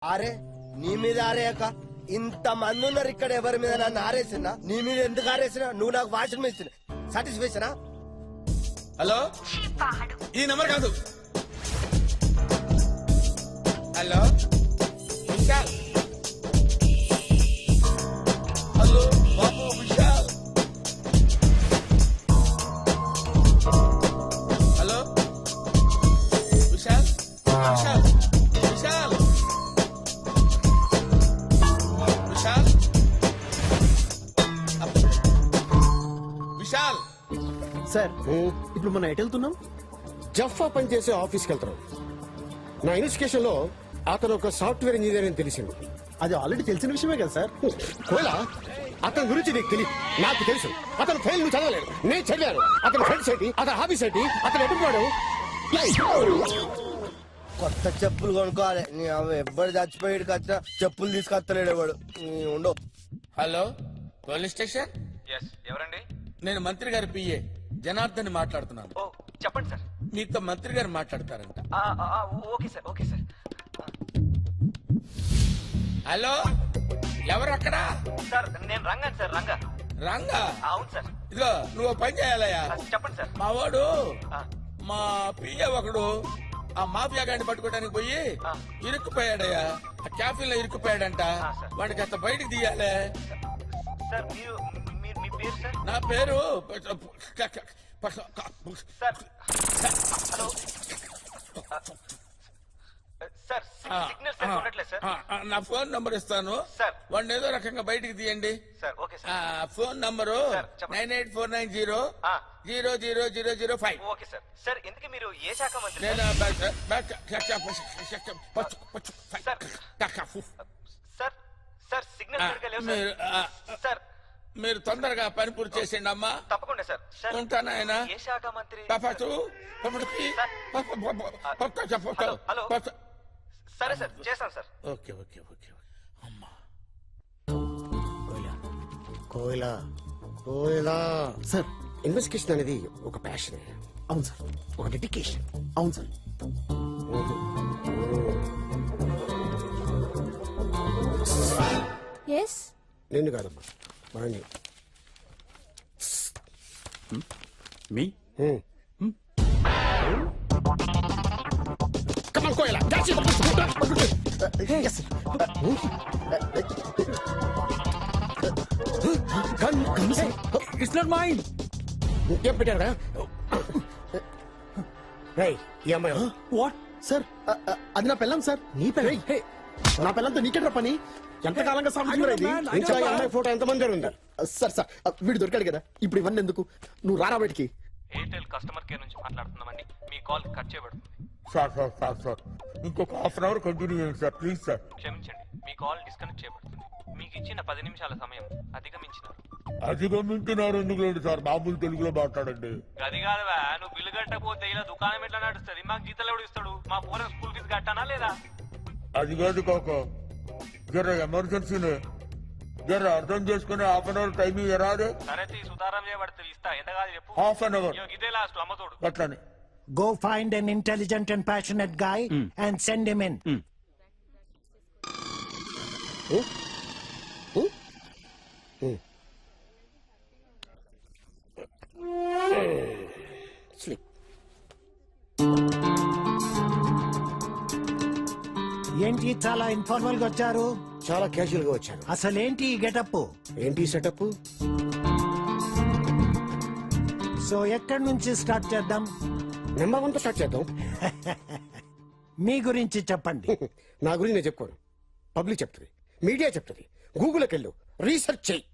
అరే నీ మీద ఆరేయక ఇంత మంది ఉన్నారు ఇక్కడ, ఎవరి మీద నన్ను ఆరేసినా? నీ మీద ఎందుకు ఆరేసినా? నువ్వు నాకు వాషింగ్ మెషిన్ సాటిస్ఫాక్షనా? హలో, ఈ నెంబర్ కాదు. హలో విశాల్. హలో బాబు విశాల్. హలో విశాల్. విశాల్ విశాల్ విశాల్ విశాల్. సార్ ఇప్పుడు మనం ఎటు వెళ్తున్నాం? జఫ్ఫా పనిచేసే ఆఫీస్కి వెళ్తాం. నా ఇన్వెస్టిగేషన్ లో అతను ఒక సాఫ్ట్వేర్ ఇంజనీర్ అని తెలిసింది. అది ఆల్రెడీ తెలిసిన విషయమే కదా సార్. కోలా, అతని గురించి నీకు తెలియదు, నాకు తెలుసు. అతను ఫెయిల్ నువ్వు చదవలేదు, నేను చదివాను. అతని ఫ్రెండ్స్ ఏంటి, అతని హాబీస్ ఏంటి, అతను ఎటుపోయాడు. కొత్త చెప్పులు కొనుక్కోవాలి. నీ అవి ఎవ్వడు చచ్చిపోయాడు వచ్చిన చెప్పులు తీసుకొస్తలేడు ఎవడు. ఉండవు. Hello police station. ఎవరండి? నేను మంత్రి గారి పిఏ జనార్దన్ మాట్లాడుతున్నాను. ఓ చెప్పండి సార్. మీతో మంత్రి గారు మాట్లాడతారంట. Okay sir, okay sir. Hello, ఎవరు అక్కడ? సార్ నేను రంగాను సార్. రంగా? అవును సార్. ఇదిగో నువ్వు పని చేయాలయ్యా. చెప్పండి సార్. మా వాడు మా పిఏ ఒకడు ఆ మాఫియా గాడిని పట్టుకోవడానికి పోయి ఇరుక్కుపోయాడయ్యా. ఆ క్యాఫీలో ఇరుక్కుపోయాడంట. వాడికి అంత బయటకు తీయాలే. సార్ మీరు మీ పేరు సార్? నా పేరు sir hello sir, signal sir ఉండట్లేదు సార్. నా ఫోన్ నంబర్ ఇస్తాను సార్. వాడిని ఏదో రకంగా బయటికి తీయండి. Sir okay sir. Phone number sir, చెప్పండి. 9849000005. Okay sir. సార్ ఎందుకు మీరు ఏ శాఖ మంత్రి? నేను సార్ సార్ సిగ్నల్ సరిగ్గా లేవు మీరు సార్. సార్ మీరు తొందరగా పని పూర్తి చేసేయండి అమ్మా. తప్పకుండా సార్. సార్ ఉంటాను ఆయన. ఏ శాఖ మంత్రి? హలో సరే సార్, చేస్తాను సార్. ఓకే ఓకే ఓకే అమ్మా. కోయిలా కోయిలా సార్ ఇన్వెస్టిగేషన్ అనేది ఒక ప్యాషన్, అవును సార్, ఒక డెడికేషన్. అవును సార్. ఎస్ నిన్ను కాదమ్మా, వాణ్ణి. మీ Come on, కోయిలా. Yes sir. It's not mind. ఏం పెట్టారా? రై, ఈ అమ్మాయి ఎవరు? What sir? అది నా పెళ్ళం సార్. నీ పెళ్ళం? నా పెళ్ళంతో నీకెట్రా పని? ఎంతకాలంగా సమస్య ఇది? ఇంకా ఈ అమ్మాయి ఫోటో ఎంతమంది దగ్గర ఉంది? సార్ సార్ వీడు దొరికాడు కదా, ఇప్పుడు ఇవన్నీ ఎందుకు? నువ్వు రారా బయటికి. ఎయిర్టెల్ కస్టమర్ కేర్ నుంచి మాట్లాడుతున్నామండి. మీ కాల్ కట్ చేయబడుతుంది. సార్ ఇంకొక హాఫ్ అన్ అవర్ కంటిన్యూ చేయండి సార్, ప్లీజ్ సార్. క్షమించండి, మీ కాల్ డిస్కనెక్ట్ చేయబడుతుంది. మీకు ఇచ్చిన 10 నిమిషాల సమయం అధిగమించినారు. అధిగమించినారు ఎందుకు లేదు సార్, మామూలు తెలుగులో మాట్లాడండి. అది కాదువా, నువ్వు బిల్లు కట్టకపోతే ఇలా దుకాణం ఎట్లా నడుస్తుంది? మాకు జీతాలు ఎవడు ఇస్తాడు? మా పూర స్కూల్ ఫీజు కట్టానా లేదా? అది కాదు కాక, జర ఎమర్జెన్సీనే, జర అర్థం చేసుకుని హాఫ్ అన్ అవర్ టైం ఇరాదే. సరే సుతారం చేయబడుతుంది, ఇస్తా. ఎంత కాదు చెప్పు. హాఫ్ అన్ అవర్ ఇగో ఇదే లాస్ట్, అమ్మతోడు. అట్లానే. Go find an intelligent and passionate guy and send him in. Sleep. ఏంటి చాలా ఇన్ఫార్మల్ గా వచ్చారు? చాలా క్యాజువల్ గా వచ్చాను. అసలేంటి ఈ గెటప్? ఏంటి సెటప్? సో ఎక్కడి నుంచి స్టార్ట్ చేద్దాం? నెంబర్ 1 తో స్టార్ట్ చేద్దాం. మీ గురించి చెప్పండి. నా గురించి నేను చెప్పుకోను, పబ్లిక్ చెప్తుంది, మీడియా చెప్తుంది. గూగుల్కి వెళ్ళు, రీసెర్చ్ చెయ్యి.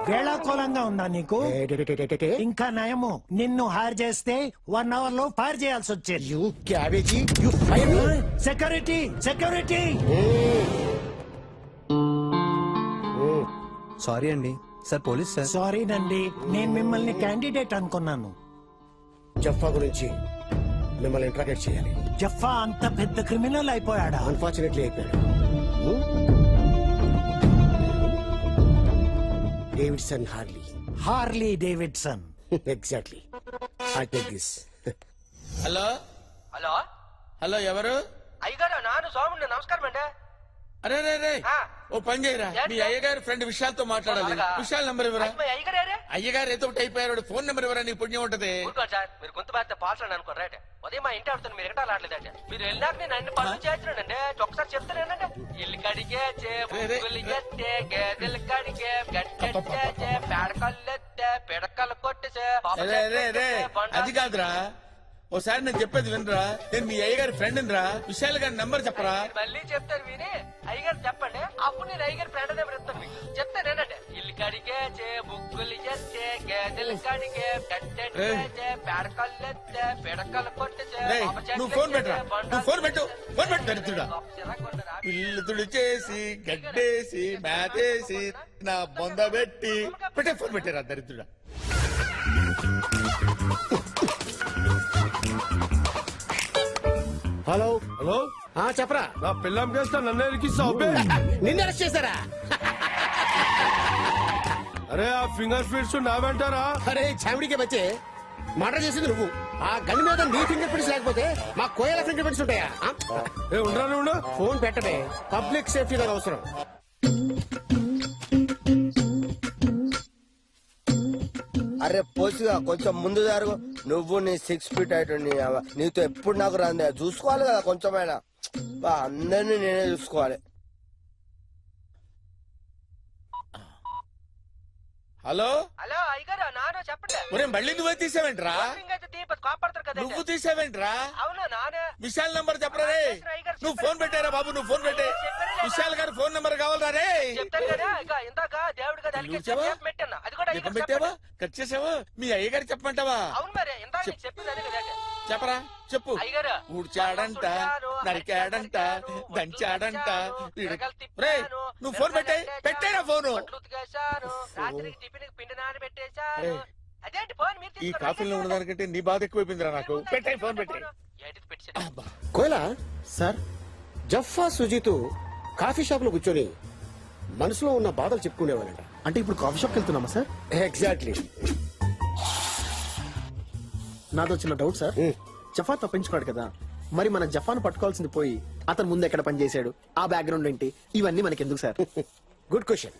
వేళాకోళంగా ఉందా నీకు? ఇంకా నయము, నిన్ను హైర్ చేస్తే 1 అవర్ లో ఫైర్ చేయాల్సి వచ్చేది. You cabbage, you fire me. Security security. Sorry అండి సార్, పోలీస్ సార్. సారీనండి, నేను మిమ్మల్ని క్యాండిడేట్ అనుకున్నాను. జఫ్ఫా గురించి మిమ్మల్ని ఇంట్రాగేట్ చేయాలి. జఫ్ఫా అంత పెద్ద క్రిమినల్ అయిపోయాడా? అన్ఫార్చునేట్లీ అయిపోయాడు. Davidson Harley. Harley Davidson. Exactly I take this. Hello hello hello ఎవరు? అయ్యగారు నాను సోముండి నమస్కారం అండి. అరే రే రే ఆ. ఓ పని చేయరా, మీ అయ్యగారి ఫ్రెండ్ విశాల్తో మాట్లాడాలి. అలాగా? విశాల్ నంబర్ ఇవ్వరా? మీ అయ్యగారే అయ్యగారు ఏదో ఒకటి అయిపోయారు, ఫోన్ నెంబర్ ఇవ్వరా, నీ పుణ్యం ఉంటది. ఊరుకోండి సార్, మీరు గొంతు బాధితే పాల్సండి అనుకోరు రైట్. ఉదయం మా ఇంటి ఆడుతాను మీరు ఎక్కడ ఆడలేదండి. మీరు వెళ్ళాక నేను అన్ని పనులు చేస్తున్నానండి. ఒకసారి చెప్తానేనండి. ఇల్లు కడిగే చేలిగే గేదెలు కడిగే గట్టెచ్చే పేడకల్లెత్తే పిడకలు కొట్టేసే రే రే రే అది కాదురా, ఓసారి నేను చెప్పేది వినరా. నేను మీ అయ్యగారి ఫ్రెండ్ రా, విశాల్ గారి నంబర్ చెప్పరా. మళ్ళీ చెప్తారు విని అయ్యగారు చెప్పండి. అప్పుడు నేను అయ్యగారి ఫ్రెండ్ నెంబర్ ఇస్తాను మీకు. చెప్తానేనండి. ఇల్లు కడిగే బుక్కులు చేస్తే గేదెలు కడిగే గట్టెచ్చే పేడకల్లెత్తే పిడకలు కొట్టేసే రే నువ్వు ఫోన్ పెట్టరా, నువ్వు ఫోన్ పెట్టు, ఫోన్ పెట్టు దరిద్రుడా. ఇల్లు తుడిచేసి గడ్డేసి మేతేసి నా బొంద పెట్టి పెట్టే ఫోన్ పెట్టారా దరిద్రుడా. హలో హలో, చెప్పరా. నా పిల్లం కేస్తా నన్ను ఎరికిస్తావు బే? నిన్ను అరెస్ట్ చేశారా? అరే ఆ ఫింగర్ ప్రింట్స్ నా వెంటారా? అరే చావిడికే బచ్చే, మర్డర్ చేసింది నువ్వు. ఆ గన్ మీద నీ ఫింగర్ ప్రింట్స్ లేకపోతే మా కోయల ఫింగర్ ప్రింట్స్ ఉంటాయా? ఏ ఉండరా ఉండు. ఫోన్ పెట్టడే, పబ్లిక్ సేఫ్టీ నాకు అవసరం. అరే పోసిగా కొంచెం ముందు జరుగు. నువ్వు నీ 6 ఫీట్ హైట్ నీతో ఎప్పుడు నాకు రాందే, చూసుకోవాలి కదా కొంచెమైనా. అందరినీ నేనే చూసుకోవాలి. హలో హలో అయ్యగారు నాను చెప్పండి. ఒరే మళ్ళీ నువ్వే తీసావేంట్రా? అయితే దీప కాపాడతారు కదా. నువ్వు తీసావేంట్రా? అవును నానే. విశాల్ నంబర్ చెప్పరా రే. నువ్వు ఫోన్ పెట్టారా బాబు, నువ్వు ఫోన్ పెట్టే. విశాల్ గారి ఫోన్ నంబర్ కావాలరా రే. చెప్తాను కదా. ఇక ఇందాక దేవుడి కదా నువ్వు పెట్టాను. అది కూడా దీపం అయ్యగారు పెట్టావా, చెప్పండి. కట్ చేసావా, మీ అయ్యగారికి చెప్పమంటావా? అవును మరి ఇందాక నీకు చెప్పింది అదే కదా. చెప్పరా చెప్పు. అయ్యగారు ఊడ్చాడంట, నరికాడంట, దంచాడంట. రే నువ్వు ఫోన్ పెట్టే, పెట్టేరా ఫోను. బట్టలు ఉతికేశాను, రాత్రికి టిఫిన్ పిండి నానబెట్టేశాను. అదేంటి ఫోన్ మీరు ఈ తీసుకోండి. కాఫీలో ఉన్నదానికంటే నీ బాధ ఎక్కువైపోయిందిరా నాకు. పెట్టే ఫోన్ పెట్టే. ఏంటిది పెట్టేశాను. కోయలా, సార్ జఫా సుజీతు కాఫీ షాప్ లో కూర్చొని మనసులో ఉన్న బాధలు చెప్పుకునేవాళ్ళంట. అంటే ఇప్పుడు కాఫీ షాప్కి వెళ్తున్నామా సార్? ఎగ్జాక్ట్లీ. నాదో చిన్న డౌట్ సార్. జఫా తప్పించుకోడు కదా, మరి మన జఫాను పట్టుకోవాల్సింది పోయి అతను ముందు ఎక్కడ పని చేశాడు, ఆ బ్యాక్గ్రౌండ్ ఏంటి, ఇవన్నీ మనకెందుకు సార్? Good question.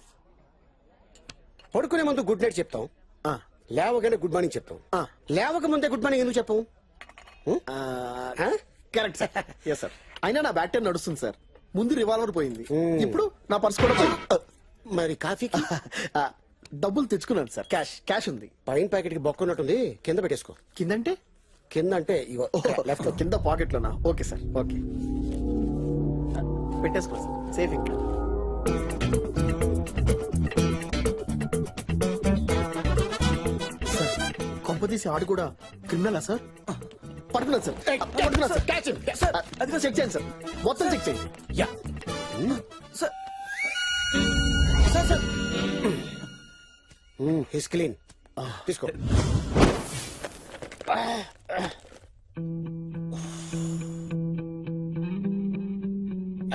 పడుకునే ముందు గుడ్ నైట్ చెప్తాం, ఆ, లేవగానే గుడ్ మార్నింగ్ చెప్తాం. ఆ. లేవక ముందే గుడ్ మార్నింగ్ ఎందుకు చెప్పం? ఆ, కరెక్ట్ సార్. Yes sir. అయినా నా బ్యాటర్ నడుస్తుంది సార్. ముందు రివాల్వర్ పోయింది, ఇప్పుడు నా పర్స్ కూడా పోయింది. మరి కాఫీకి ఆ, డబ్బులు తెచ్చుకున్నాను సార్. క్యాష్ ఉంది. పైన ప్యాకెట్ కి బొక్కున్నట్టుంది, కింద పెట్టేసుకో. కిందంటే కింద అంటే ఇగో లెఫ్ట్ కింద పాకెట్ లోనా? Okay sir, okay. పెట్టేసుకో సార్, సేఫ్. ఇంకా సార్, కొంపదీసి ఆడు కూడా క్రిమినలా సార్? పడుకున్నాను సార్, పడుకున్నాను సార్. Catch him. సార్ అది కూడా చెక్ చేయండి సార్, మొత్తం చెక్ చేయండి. Yeah. Sir sir sir he's clean. తీసుకో.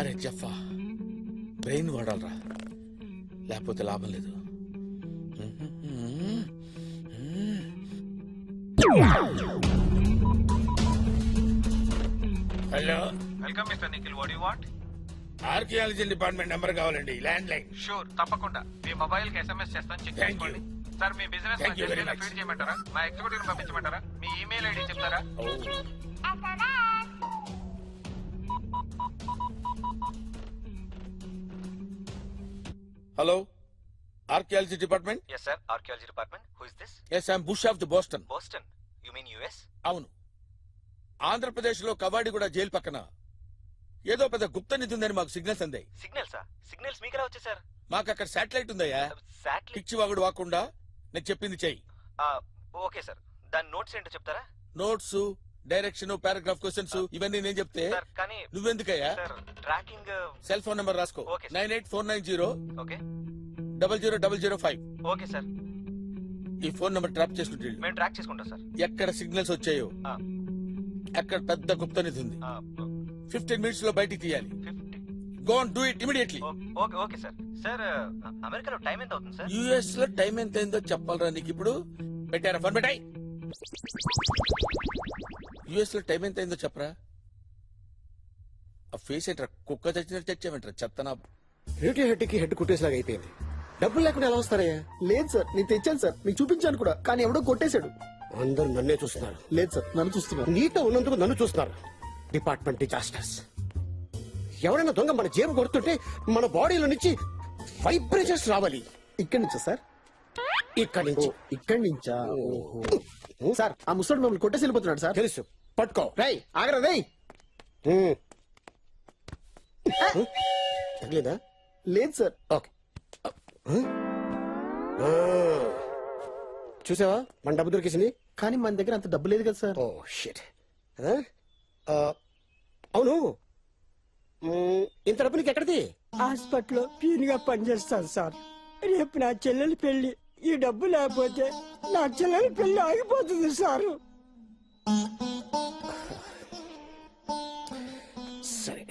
అరే జఫా, బ్రెయిన్ వాడాలరా, లేకపోతే లాభం లేదు. Hello, welcome mister Nikhil. What you want? Archaeology department number కావాలండి, ల్యాండ్ లైన్. షూర్, తప్పకుండా. మీ మొబైల్ కి SMS చేస్తాను, చెక్ Thank చేసుకోండి. you. సార్ మీ business Thank you very much. Feed చేయమంటారా? మా ఎగ్జిక్యూటివ్ పంపించమంటారా? మీ ఈమెయిల్ ఐడి చెప్తారా? Hello, archaeology department. Yes, sir. Archaeology department. Who is this? Yes, I'm Bush of the Boston. Boston. You mean US? అవును, ఆంధ్రప్రదేశ్ లో Kavadiguda jail పక్కన ఏదో పెద్ద గుప్త నిధి ఉందని మాకు సిగ్నల్స్ అందాయి. Signals, sir. Signals మీకు ఎలా వచ్చాయి, సార్? మాకు అక్కడ శాటిలైట్ ఉందయ్యా. Satellite. పిచ్చివాగుడు వాకుండా నేను చెప్పింది చెయ్యి. Okay sir. దాని నోట్స్ ఏంటో చెప్తారా? నోట్స్, డైరెక్షన్, పారాగ్రాఫ్ క్వశ్చన్స్ ఇవన్నీ నేను చెప్తే సార్ కానీ నువ్వెందుకయ్యా? Sir tracking. Cell phone number రాసుకో. Okay, sir. 98490 okay 00005. Okay sir. ఈ ఫోన్ నెంబర్ ట్రాప్ చేసుకుంటే వెళ్ళు. మేము ట్రాక్ చేసుకుంటాం సార్. ఎక్కడ సిగ్నల్స్ వచ్చాయో ఆ, అక్కడ పెద్ద గుప్త నిధి ఉంది. ఆ, 15 మినిట్స్ లో బయటికి తీయాలి. 50. Go on do it immediately. Okay okay sir. Sir అమెరికాలో టైం ఎంత అవుతుంది సార్? యుఎస్ లో టైం ఎంత అయిందో చెప్పాలరా నీకు ఇప్పుడు. పెట్టారా ఫోన్ పెట్టాయి. యుఎస్ లో టైం ఎంత అయిందో చెప్పరా? ఆ ఫేస్ ఏంట్రా కుక్క చచ్చినట్టు తెచ్చావేంట్రా చెప్తానా? రేడియో హెడ్ కి హెడ్ కుట్టేసిలాగా అయిపోయింది. డబ్బులు లేకుండా ఎలా వస్తారయ్యా? లేదు సార్, నేను తెచ్చాను సార్, మీకు చూపించాను కూడా, కానీ ఎవడో కొట్టేశాడు. అందరూ నన్నే చూస్తున్నారు. లేదు సార్, నన్ను చూస్తున్నారు. నీతో ఉన్నందుకు నన్ను చూస్తున్నారు. Department disasters. ఎవరైనా దొంగ మన జేబు కొడుతుంటే మన బాడీలో నుంచి వైబ్రేషన్స్ రావాలి. ఇక్కడి నుంచా సార్? ఇక్కడి నుంచి. ఇక్కడి నుంచా? ఓహో. సార్, ఆ ముసలోడు మమ్మల్ని కొట్టేసి వెళ్ళిపోతున్నాడు సార్. తెలుసు, పట్టుకో. రై ఆగరా రై. తగిలేదా? లేదు సార్. ఓకే. చూసావా మన డబ్బు దొరికేసింది. కానీ మన దగ్గర అంత డబ్బు లేదు కదా సార్. Oh shit. అవును, ఇంత డబ్బు నీకు ఎక్కడిది? హాస్పిటల్లో పీన్ గా పనిచేస్తాను సార్. రేపు నా చెల్లెలి పెళ్లి. ఈ డబ్బు లేకపోతే నా చెల్లెలి పెళ్లి ఆగిపోతుంది సార్. సరే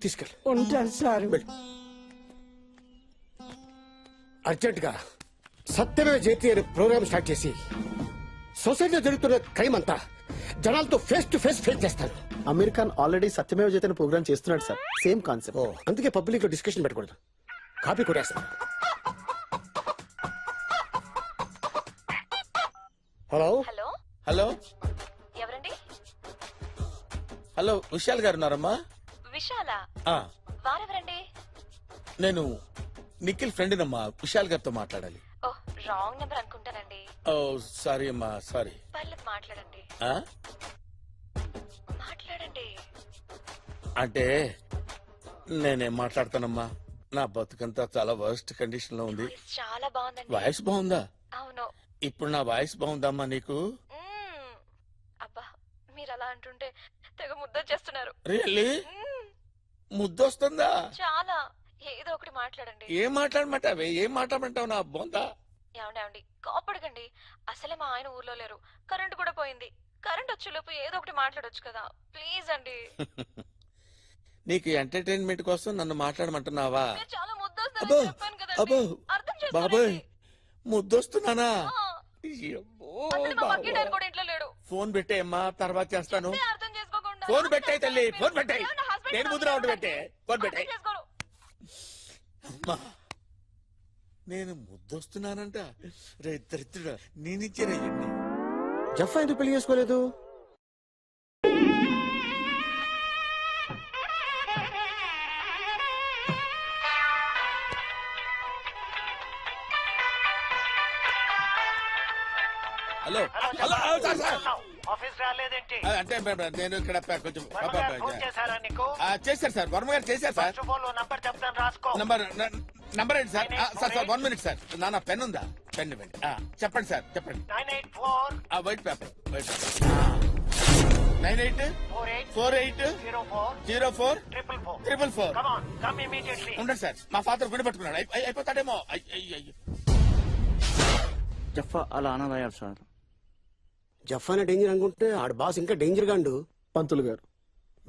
తీసుకెళ్ళి ఉంటాను సార్. అర్జెంట్ గా సత్యమే జయతి అనే ప్రోగ్రామ్ స్టార్ట్ చేసి సొసైటీలో జరుగుతున్న క్రైమ్ అంతా జనాలతో ఫేస్ టు ఫేస్ ఫేస్ చేస్తాను. అమీర్ ఖాన్ ఆల్రెడీ సత్యమేవ జయతని ప్రోగ్రామ్ చేస్తున్నాడు సార్. Same concept. అందుకే పబ్లిక్ లో డిస్కషన్ పెట్టకూడదు. కాపీ కొట్టేస్తాను. హలో హలో హలో ఎవరండి? హలో విశాల్ గారు ఉన్నారమ్మా? విశాల? ఆ, వారెవరండి? నేను నిఖిల్ ఫ్రెండ్ నమ్మా. విశాల్ గారితో మాట్లాడాలి. ఓ, రాంగ్ నెంబర్ అనుకుంటానండి. ఓ సారీ అమ్మా, సారీ. పర్లేదు, మాట్లాడండి. ఆ? మాట్లాడండి. అంటే నేనేం మాట్లాడతానమ్మా, నా బతుకంతా చాలా వర్స్ట్ కండిషన్ లో ఉంది. వాయిస్ చాలా బాగుందండి. వాయిస్ బాగుందా? అవును. ఇప్పుడు నా వాయిస్ బాగుందమ్మా నీకు? అబ్బా, మీరు అలా అంటుంటే తెగ ముద్దొచ్చేస్తున్నారు. రియల్లీ? ముద్దొస్తుందా? చాలా. ఏదో ఒకటి మాట్లాడండి. ఏం మాట్లాడమంటావే? ఏం మాట్లాడమంటావు నా బొందా? ఏమండి కోపడకండి. అసలే మా ఆయన ఊర్లో లేరు, కరెంట్ కూడా పోయింది. కరెంట్ వచ్చేలోపు ఏదో ఒకటి మాట్లాడొచ్చు కదా, ప్లీజ్ అండి. నీకు ఎంటర్టైన్మెంట్ కోసం నన్ను మాట్లాడమంటున్నావా? మీరు చాలా ముద్దొస్తారని అబ్బో చెప్పాను అబ్బో కదండి, అర్థం బాబాయ్, చేసుకోండి. ముద్దొస్తున్నానా? అబ్బో, అసలు మా బాబోయ్. పక్కింటి ఆయన కూడా ఇంట్లో లేడు. ఫోన్ పెట్టేయమ్మా, తర్వాత చేస్తాను. చెప్తే అర్థం చేసుకోకుండా ఫోన్ పెట్టాయి తల్లి, మీరు ఫోన్ పెట్టాయి. ఏమన్నా husband నేను ముద్ర ఒకటి పెట్టే. ఫోన్ అర్థం పెట్టాయి. చేసుకోరు. అమ్మా, నేను ముద్దొస్తున్నానంట. రే దరిద్రుడా, నేనిచ్చారా ఎన్ని? జఫా ఎందుకు పెళ్లి చేసుకోలేదు? Hello hello, sir sir. Office రాలేదేంటి? అంటే నేను ఇక్కడ కొంచెం ఫోన్ చేశారా నీకు? చేశారు సార్, వర్మ గారు చేశారు సార్. ఫోన్ నంబర్ చెప్తాను రాసుకో. నంబర్ ఏంటి sir? Sir sir 1 minute sir. నా పెన్ ఉందా? పెన్ ఇవ్వండి. చెప్పండి సార్, చెప్పండి. 984 వైట్ పేపర్ 9848040404 ఉండండి సార్. మా ఫాదర్ గుడి పట్టుకున్నాడు. అయిపోతాడేమో. జఫా అలా అనదయ్యారు సార్. జఫానే డేంజర్ అనుకుంటే ఆడ బాస్ ఇంకా డేంజర్ గాండు. పంతులు గారు,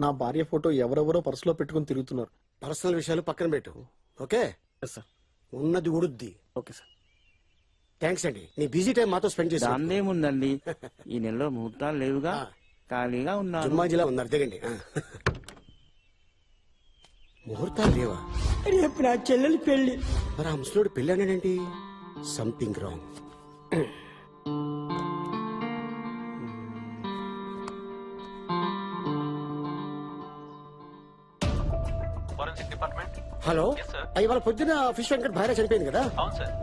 నా భార్య ఫోటో ఎవరెవరో పర్సులో పెట్టుకుని తిరుగుతున్నారు. పర్సనల్ విషయాలు పక్కన పెట్టు. Okay sir. ఉన్నది ఉడుద్ది. Okay sir. థ్యాంక్స్ అండి, నీ బిజీ టైం మాతో స్పెండ్ చేసి. దాందేముందండి, ఈ నెలలో ముహూర్తాలు లేవుగా, ఖాళీగా ఉన్నారు. జుమ్మాజిలా ఉన్నారు, దిగండి. ముహూర్తాలు లేవా? రేపు నా చెల్లెలి పెళ్లి. మరి ఆ ముసలోడు పెళ్ళి అన్నాడేంటి? Something wrong. Forensic department. Hello, Yes, sir. ఇవాళ పొద్దున ఫిష్ వెంకట్ భార్య చనిపోయింది కదా, అవును సార్.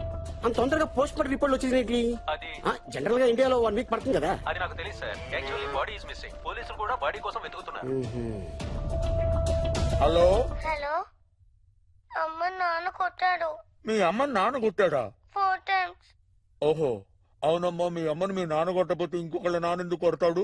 అంత తొందరగా పోస్ట్ మార్టం రిపోర్ట్ వచ్చింది. అది జనరల్ గా ఇండియాలో 1 వీక్ పడుతుంది కదా. అది నాకు తెలియదు sir. Actually body is missing. పోలీసులు కూడా బాడీ కోసం వెతుకుతున్నారు. హలో, హలో, అమ్మ నాన్న కొట్టాడు. మీ అమ్మ నాన్న కొట్టాడా? 4 times. ఓహో, అవునమ్మా. మీ అమ్మని మీ నాన్న కొట్టకపోతే ఇంకొకళ్ళ నాన్న ఎందుకు కొడతాడు?